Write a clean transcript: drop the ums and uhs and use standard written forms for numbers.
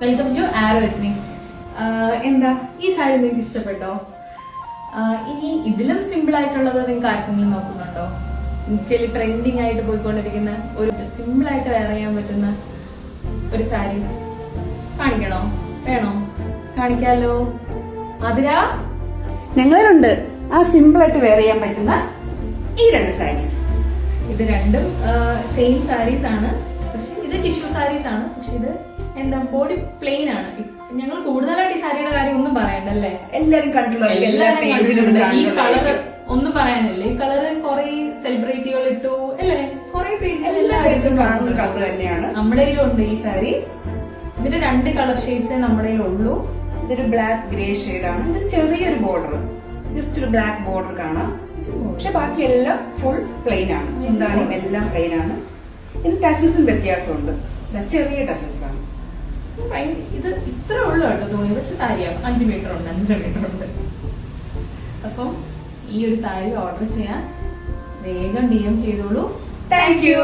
Welcome to arrow ethnics. എന്താ ഈ സാരി നിങ്ങൾക്ക് ഇഷ്ടപ്പെട്ടോ? ഇനി ഇതിലും സിമ്പിൾ ആയിട്ടുള്ളത് നിങ്ങൾക്ക് ആർക്കെങ്കിലും നോക്കുന്നുണ്ടോ? ഇൻസ്റ്റയിൽ ട്രെൻഡിങ് ആയിട്ട് പോയിക്കൊണ്ടിരിക്കുന്ന ഒരു സിമ്പിൾ ആയിട്ട് വെയർ ചെയ്യാൻ പറ്റുന്ന ഒരു സാരി കാണിക്കണോ? വേണോ? കാണിക്കാലോ. അതിരാ ഞങ്ങളിലുണ്ട് ആ സിമ്പിൾ ആയിട്ട് വെയർ ചെയ്യാൻ പറ്റുന്ന ഈ രണ്ട് സാരീസ്. ഇത് രണ്ടും സെയിം സാരീസ് ആണ്, പക്ഷെ ഇത് ടിഷ്യൂ സാരീസ് ആണ്. പക്ഷെ ഇത് എന്താ ബോഡി പ്ലെയിൻ ആണ്. ഞങ്ങൾ കൂടുതലായിട്ട് ഈ സാരിയുടെ കാര്യം ഒന്നും പറയണ്ടല്ലേ, എല്ലാരും കണ്ടുള്ള ഈ കളർ ഒന്നും പറയാനില്ല. ഈ കളർ കുറെ സെലിബ്രിറ്റികൾ ഇട്ടു അല്ലേ, കുറെ പേജ് കാണുന്ന കളർ തന്നെയാണ്. നമ്മുടെ കയ്യിലുണ്ട് ഈ സാരി. ഇതിന്റെ രണ്ട് കളർ ഷെയ്ഡ്സേ നമ്മുടെ കയ്യിലുള്ളൂ. ഇതൊരു ബ്ലാക്ക് ഗ്രേ ഷെയ്ഡാണ്. ഇത് ചെറിയൊരു ബോർഡർ, ജസ്റ്റ് ഒരു ബ്ലാക്ക് ബോർഡർ കാണാം. പക്ഷെ ബാക്കിയെല്ലാം ഫുൾ പ്ലെയിൻ ആണ്. എന്താണ് എല്ലാം പ്ലെയിൻ ആണ്. ഇതിന് ടസൽസും വ്യത്യാസമുണ്ട്, ചെറിയ ടസൽസ് ആണ്. ഇത് ഇത്ര ഉള്ളു കേട്ടോ തോന്നി, പക്ഷെ സാരിയാകും 5 മീറ്റർ ഉണ്ട്, 5 മീറ്റർ ഉണ്ട്. അപ്പം ഈ ഒരു സാരി ഓർഡർ ചെയ്യാൻ വേഗം DM ചെയ്തോളൂ. Thank you.